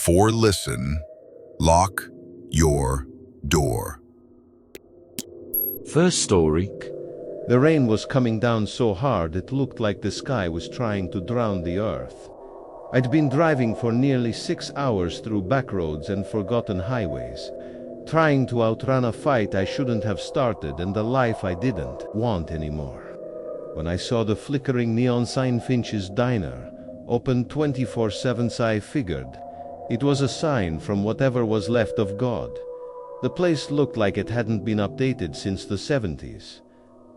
Before listen, lock your door. First story. The rain was coming down so hard it looked like the sky was trying to drown the earth. I'd been driving for nearly 6 hours through back roads and forgotten highways, trying to outrun a fight I shouldn't have started and a life I didn't want anymore. When I saw the flickering neon sign Finch's Diner, open 24/7, I figured it was a sign from whatever was left of God. The place looked like it hadn't been updated since the 70s.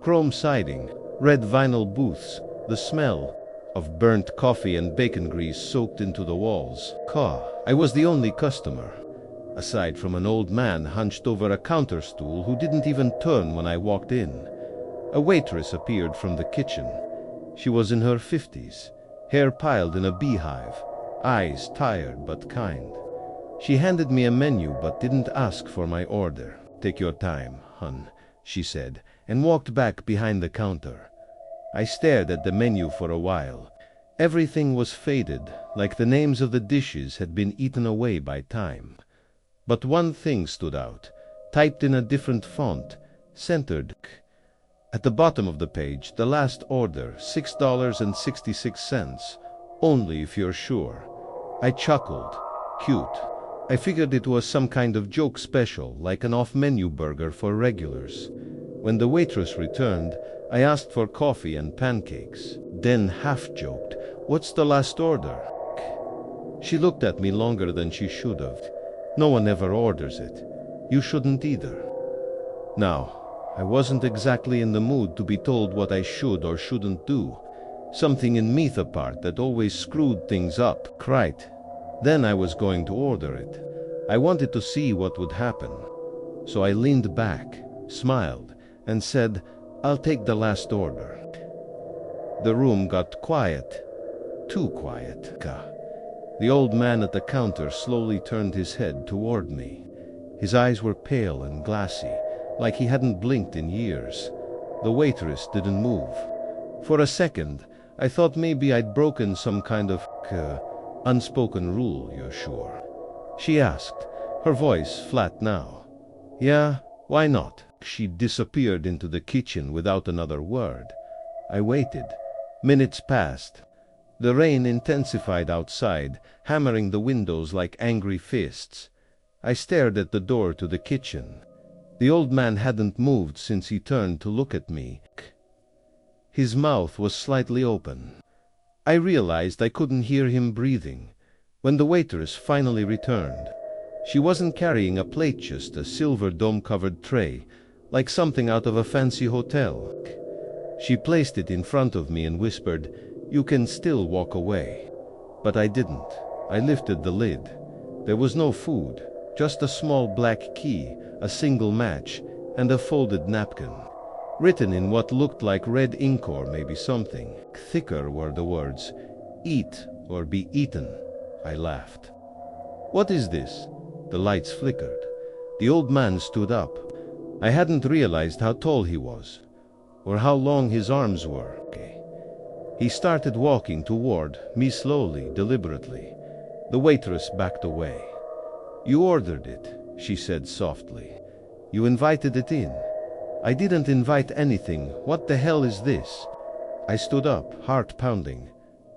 Chrome siding, red vinyl booths, the smell of burnt coffee and bacon grease soaked into the walls. I was the only customer, aside from an old man hunched over a counter stool who didn't even turn when I walked in. A waitress appeared from the kitchen. She was in her 50s, hair piled in a beehive, eyes tired but kind. She handed me a menu but didn't ask for my order. "Take your time, hun," she said, and walked back behind the counter. I stared at the menu for a while. Everything was faded, like the names of the dishes had been eaten away by time. But one thing stood out, typed in a different font, centered. At the bottom of the page, the last order, $6.66, only if you're sure. I chuckled. Cute. I figured it was some kind of joke special, like an off-menu burger for regulars. When the waitress returned, I asked for coffee and pancakes, then half-joked, "What's the last order?" She looked at me longer than she should have. "No one ever orders it. You shouldn't either." Now, I wasn't exactly in the mood to be told what I should or shouldn't do. Something in me, the part that always screwed things up, cried. Then I was going to order it. I wanted to see what would happen. So I leaned back, smiled, and said, "I'll take the last order." The room got quiet. Too quiet. The old man at the counter slowly turned his head toward me. His eyes were pale and glassy, like he hadn't blinked in years. The waitress didn't move. For a second, I thought maybe I'd broken some kind of unspoken rule, "You're sure?" she asked, her voice flat now. "Yeah, why not?" She disappeared into the kitchen without another word. I waited. Minutes passed. The rain intensified outside, hammering the windows like angry fists. I stared at the door to the kitchen. The old man hadn't moved since he turned to look at me. His mouth was slightly open. I realized I couldn't hear him breathing. When the waitress finally returned, she wasn't carrying a plate, just a silver dome-covered tray, like something out of a fancy hotel. She placed it in front of me and whispered, "You can still walk away." But I didn't. I lifted the lid. There was no food, just a small black key, a single match, and a folded napkin. Written in what looked like red ink or maybe something thicker were the words, "Eat or be eaten." I laughed. "What is this?" The lights flickered. The old man stood up. I hadn't realized how tall he was, or how long his arms were. He started walking toward me slowly, deliberately. The waitress backed away. "You ordered it," she said softly. "You invited it in." "I didn't invite anything. What the hell is this?" I stood up, heart pounding.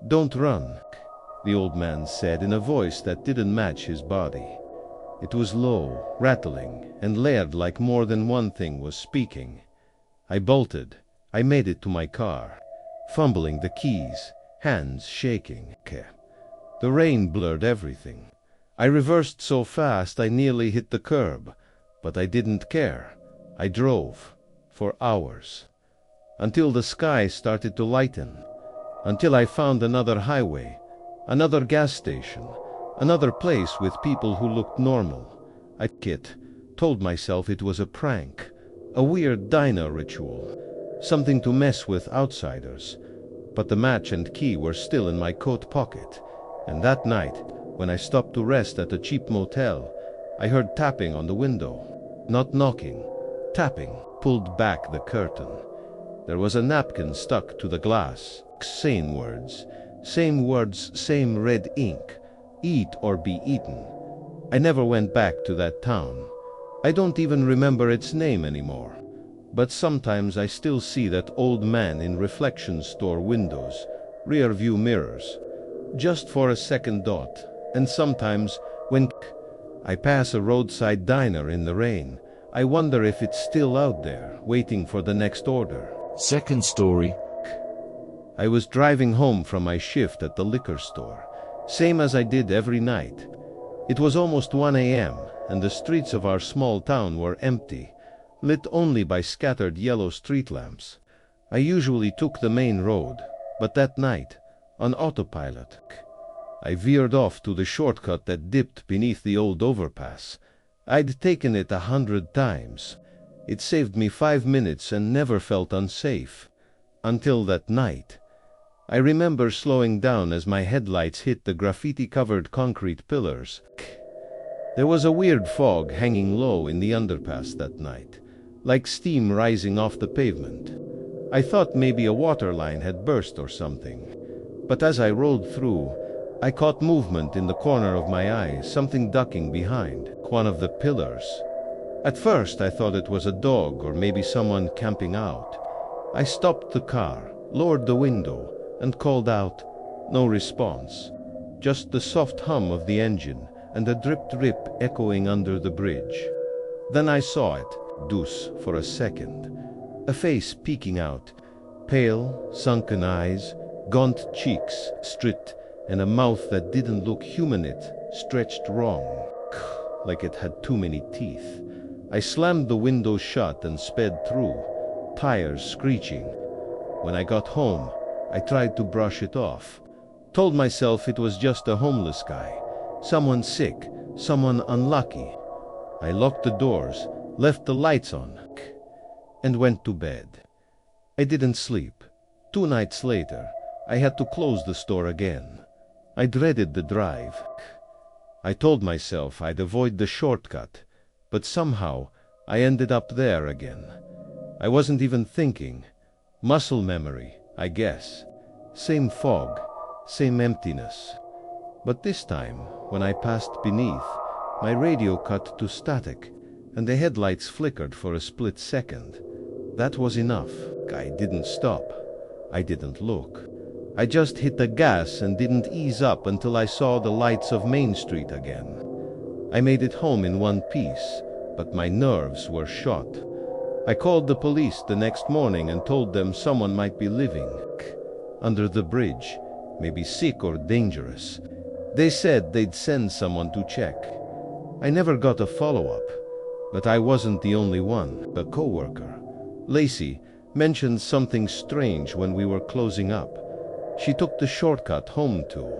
"Don't run," the old man said in a voice that didn't match his body. It was low, rattling, and layered like more than one thing was speaking. I bolted. I made it to my car, fumbling the keys, hands shaking. The rain blurred everything. I reversed so fast I nearly hit the curb, but I didn't care. I drove for hours, until the sky started to lighten, until I found another highway, another gas station, another place with people who looked normal. I told myself it was a prank, a weird diner ritual, something to mess with outsiders. But the match and key were still in my coat pocket, and that night, when I stopped to rest at a cheap motel, I heard tapping on the window. Not knocking, tapping. Pulled back the curtain. There was a napkin stuck to the glass. Same words, same red ink. eat or be eaten. I never went back to that town. I don't even remember its name anymore. But sometimes I still see that old man in reflection store windows, rear view mirrors, just for a second dot. And sometimes when I pass a roadside diner in the rain, I wonder if it's still out there, waiting for the next order. Second story. I was driving home from my shift at the liquor store, same as I did every night. It was almost 1 a.m., and the streets of our small town were empty, lit only by scattered yellow street lamps. I usually took the main road, but that night, on autopilot, I veered off to the shortcut that dipped beneath the old overpass. I'd taken it 100 times. It saved me 5 minutes and never felt unsafe. Until that night. I remember slowing down as my headlights hit the graffiti-covered concrete pillars. There was a weird fog hanging low in the underpass that night, like steam rising off the pavement. I thought maybe a water line had burst or something. But as I rolled through, I caught movement in the corner of my eye, something ducking behind one of the pillars. At first I thought it was a dog or maybe someone camping out. I stopped the car, lowered the window, and called out. No response. Just the soft hum of the engine and a drip-drip echoing under the bridge. Then I saw it, deuce, for a second. A face peeking out, pale, sunken eyes, gaunt cheeks, strit, and a mouth that didn't look human, it stretched wrong, like it had too many teeth. I slammed the window shut and sped through, tires screeching. When I got home, I tried to brush it off. Told myself it was just a homeless guy, someone sick, someone unlucky. I locked the doors, left the lights on, and went to bed. I didn't sleep. 2 nights later, I had to close the store again. I dreaded the drive. I told myself I'd avoid the shortcut, but somehow I ended up there again. I wasn't even thinking. Muscle memory, I guess. Same fog, same emptiness. But this time, when I passed beneath, my radio cut to static, and the headlights flickered for a split second. That was enough. I didn't stop. I didn't look. I just hit the gas and didn't ease up until I saw the lights of Main Street again. I made it home in one piece, but my nerves were shot. I called the police the next morning and told them someone might be living under the bridge, maybe sick or dangerous. They said they'd send someone to check. I never got a follow-up, but I wasn't the only one. A coworker, Lacey, mentioned something strange when we were closing up. She took the shortcut home too.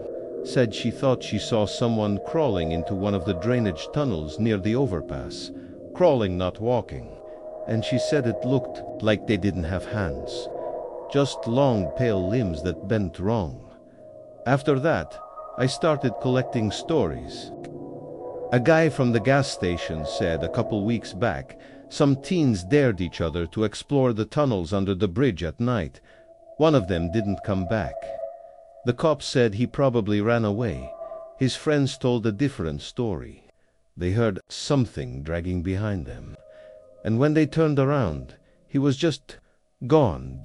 Said she thought she saw someone crawling into one of the drainage tunnels near the overpass. Crawling, not walking. And she said it looked like they didn't have hands. Just long, pale limbs that bent wrong. After that, I started collecting stories. A guy from the gas station said a couple weeks back, some teens dared each other to explore the tunnels under the bridge at night. One of them didn't come back. The cops said he probably ran away. His friends told a different story. They heard something dragging behind them. And when they turned around, he was just gone.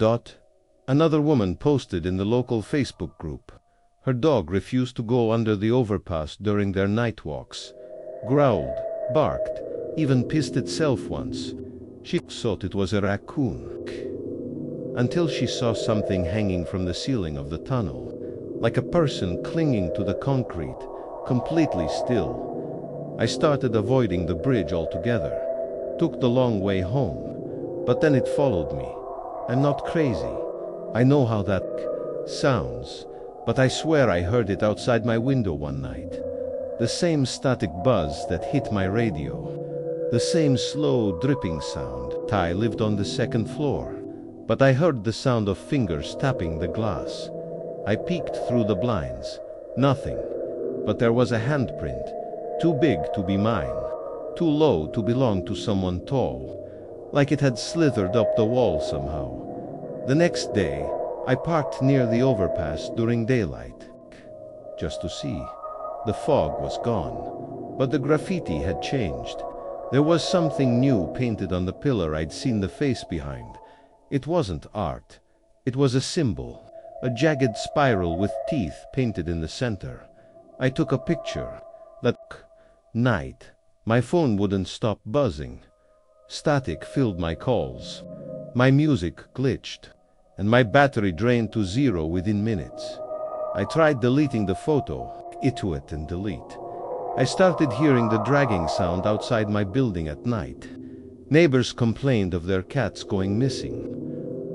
Another woman posted in the local Facebook group. Her dog refused to go under the overpass during their night walks. Growled, barked, even pissed itself once. She thought it was a raccoon. Until she saw something hanging from the ceiling of the tunnel, like a person clinging to the concrete, completely still. I started avoiding the bridge altogether. Took the long way home, but then it followed me. I'm not crazy. I know how that sounds, but I swear I heard it outside my window one night. The same static buzz that hit my radio. The same slow dripping sound. I lived on the second floor, but I heard the sound of fingers tapping the glass. I peeked through the blinds. Nothing. But there was a handprint. Too big to be mine. Too low to belong to someone tall. Like it had slithered up the wall somehow. The next day, I parked near the overpass during daylight. Just to see. The fog was gone, but the graffiti had changed. There was something new painted on the pillar I'd seen the face behind. It wasn't art. It was a symbol, a jagged spiral with teeth painted in the center. I took a picture. That night, my phone wouldn't stop buzzing. Static filled my calls. My music glitched, and my battery drained to zero within minutes. I tried deleting the photo, it and delete. I started hearing the dragging sound outside my building at night. Neighbors complained of their cats going missing.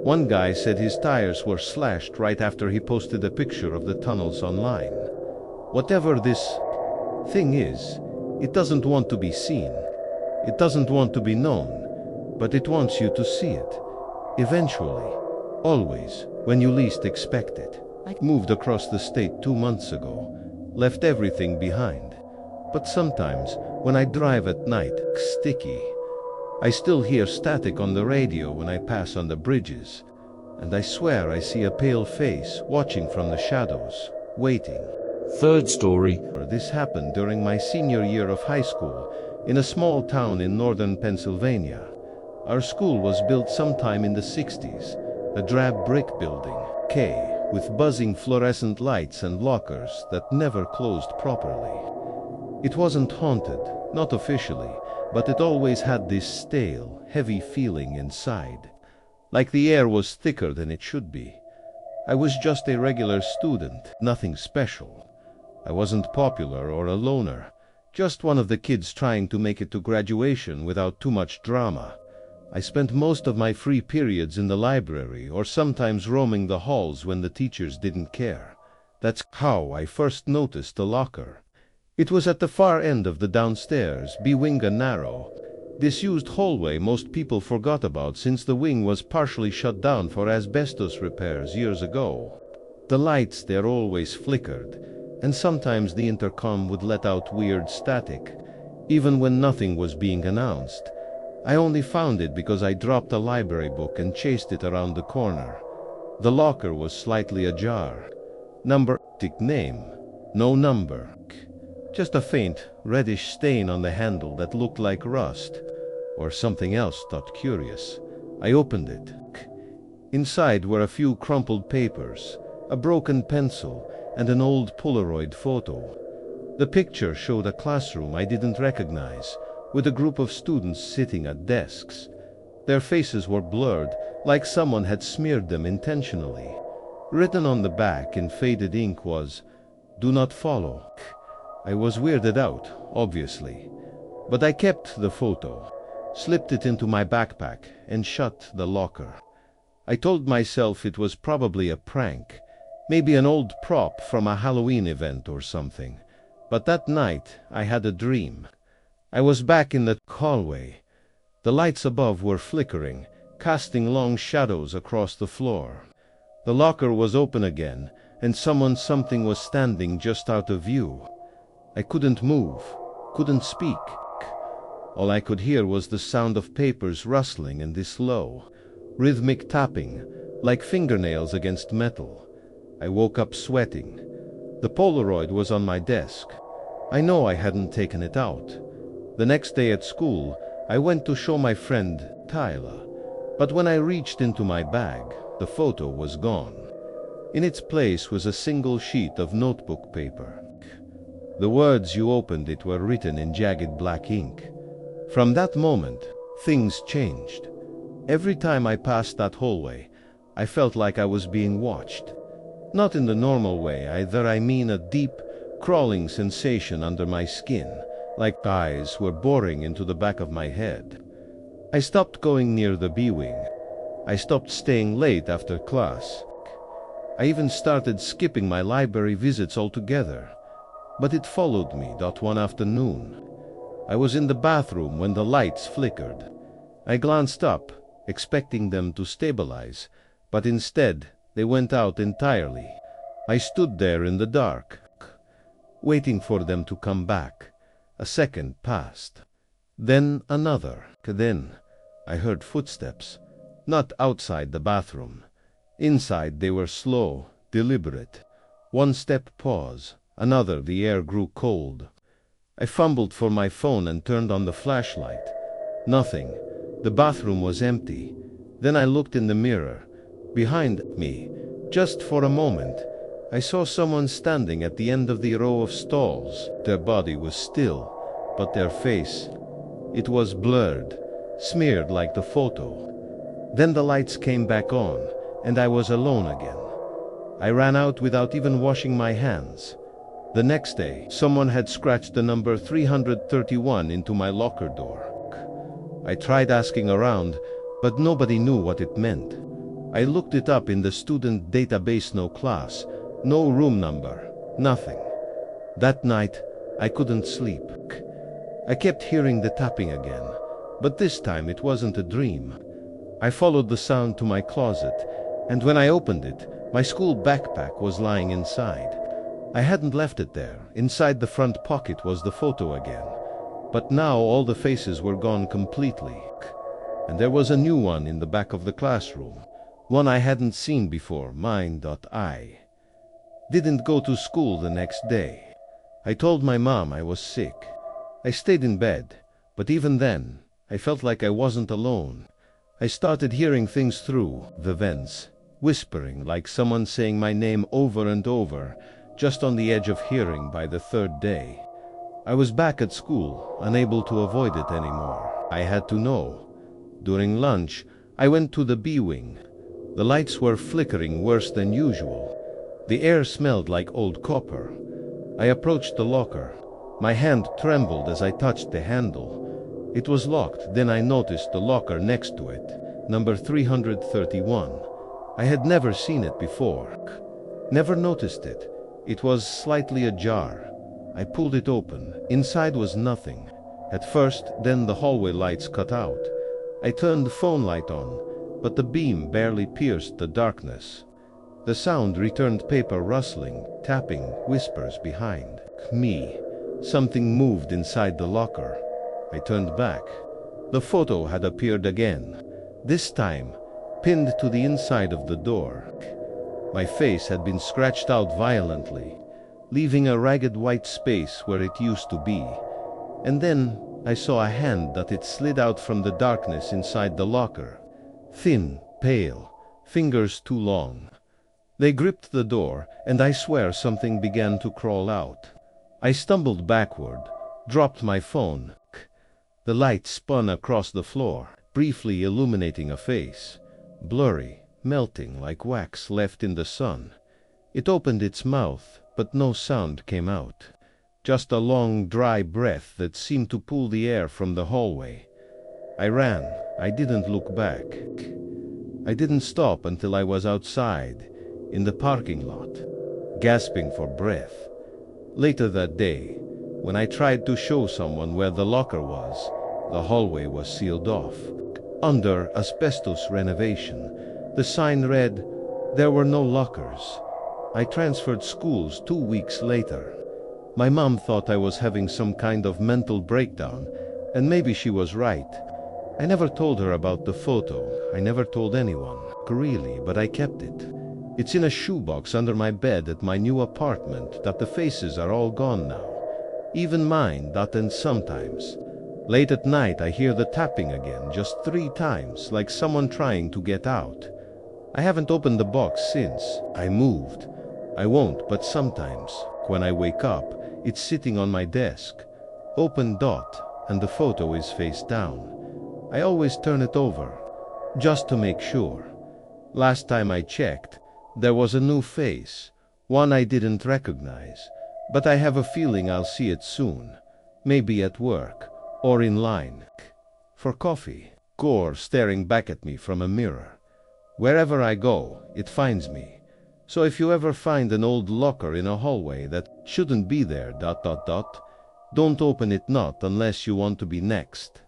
One guy said his tires were slashed right after he posted a picture of the tunnels online. Whatever this thing is, it doesn't want to be seen. It doesn't want to be known, but it wants you to see it. Eventually, always, when you least expect it. I moved across the state 2 months ago, left everything behind. But sometimes, when I drive at night, sticky, I still hear static on the radio when I pass on the bridges, and I swear I see a pale face watching from the shadows, waiting. Third story. This happened during my senior year of high school in a small town in northern Pennsylvania. Our school was built sometime in the 60s, a drab brick building, with buzzing fluorescent lights and lockers that never closed properly. It wasn't haunted, not officially, but it always had this stale, heavy feeling inside, like the air was thicker than it should be. I was just a regular student, nothing special. I wasn't popular or a loner, just one of the kids trying to make it to graduation without too much drama. I spent most of my free periods in the library or sometimes roaming the halls when the teachers didn't care. That's how I first noticed the locker. It was at the far end of the downstairs, B-wing and narrow, disused hallway most people forgot about since the wing was partially shut down for asbestos repairs years ago. The lights there always flickered, and sometimes the intercom would let out weird static, even when nothing was being announced. I only found it because I dropped a library book and chased it around the corner. The locker was slightly ajar. Name, no number. Just a faint, reddish stain on the handle that looked like rust, or something else thought curious. I opened it. Inside were a few crumpled papers, a broken pencil, and an old Polaroid photo. The picture showed a classroom I didn't recognize, with a group of students sitting at desks. Their faces were blurred, like someone had smeared them intentionally. Written on the back in faded ink was, "Do not follow." I was weirded out, obviously, but I kept the photo, slipped it into my backpack, and shut the locker. I told myself it was probably a prank, maybe an old prop from a Halloween event or something. But that night I had a dream. I was back in the hallway. The lights above were flickering, casting long shadows across the floor. The locker was open again, and something was standing just out of view. I couldn't move, couldn't speak. All I could hear was the sound of papers rustling and this low, rhythmic tapping, like fingernails against metal. I woke up sweating. The Polaroid was on my desk. I know I hadn't taken it out. The next day at school, I went to show my friend Tyler, but when I reached into my bag, the photo was gone. In its place was a single sheet of notebook paper. The words you opened it were written in jagged black ink. From that moment, things changed. Every time I passed that hallway, I felt like I was being watched. Not in the normal way either, I mean a deep, crawling sensation under my skin, like eyes were boring into the back of my head. I stopped going near the B-wing. I stopped staying late after class. I even started skipping my library visits altogether. But it followed me that one afternoon. I was in the bathroom when the lights flickered. I glanced up, expecting them to stabilize, but instead they went out entirely. I stood there in the dark, waiting for them to come back. A second passed. Then another. Then I heard footsteps. Not outside the bathroom. Inside they were slow, deliberate. One step pause, Another, the air grew cold. I fumbled for my phone and turned on the flashlight. Nothing. The bathroom was empty. Then I looked in the mirror. Behind me, just for a moment, I saw someone standing at the end of the row of stalls. Their body was still, but their face, it was blurred, smeared like the photo. Then the lights came back on, and I was alone again. I ran out without even washing my hands. The next day, someone had scratched the number 331 into my locker door. I tried asking around, but nobody knew what it meant. I looked it up in the student database, no class, no room number, nothing. That night, I couldn't sleep. I kept hearing the tapping again, but this time it wasn't a dream. I followed the sound to my closet, and when I opened it, my school backpack was lying inside. I hadn't left it there. Inside the front pocket was the photo again. But now all the faces were gone completely. And there was a new one in the back of the classroom. One I hadn't seen before, mine.I. Didn't go to school the next day. I told my mom I was sick. I stayed in bed, but even then, I felt like I wasn't alone. I started hearing things through the vents, whispering like someone saying my name over and over, just on the edge of hearing by the third day. I was back at school, unable to avoid it anymore. I had to know. During lunch, I went to the B wing. The lights were flickering worse than usual. The air smelled like old copper. I approached the locker. My hand trembled as I touched the handle. It was locked. Then I noticed the locker next to it, number 331. I had never seen it before. Never noticed it. It was slightly ajar. I pulled it open. Inside was nothing. At first, then the hallway lights cut out. I turned the phone light on, but the beam barely pierced the darkness. The sound returned, paper rustling, tapping, whispers behind me. Something moved inside the locker. I turned back. The photo had appeared again, this time pinned to the inside of the door. My face had been scratched out violently, leaving a ragged white space where it used to be. And then I saw a hand that it slid out from the darkness inside the locker. Thin, pale, fingers too long. They gripped the door, and I swear something began to crawl out. I stumbled backward, dropped my phone. The light spun across the floor, briefly illuminating a face, blurry, melting like wax left in the sun. It opened its mouth, but no sound came out. Just a long, dry breath that seemed to pull the air from the hallway. I ran. I didn't look back. I didn't stop until I was outside, in the parking lot, gasping for breath. Later that day, when I tried to show someone where the locker was, the hallway was sealed off. Under asbestos renovation, the sign read, "There were no lockers." I transferred schools 2 weeks later. My mom thought I was having some kind of mental breakdown, and maybe she was right. I never told her about the photo. I never told anyone, really, but I kept it. It's in a shoebox under my bed at my new apartment. That the faces are all gone now. Even mine. And sometimes, late at night, I hear the tapping again, just 3 times, like someone trying to get out. I haven't opened the box since. I moved. I won't, but sometimes, when I wake up, it's sitting on my desk. Open, and the photo is face down. I always turn it over, just to make sure. Last time I checked, there was a new face, one I didn't recognize, but I have a feeling I'll see it soon, maybe at work, or in line for coffee. Gore staring back at me from a mirror. Wherever I go, it finds me. So if you ever find an old locker in a hallway that shouldn't be there, don't open it, not unless you want to be next.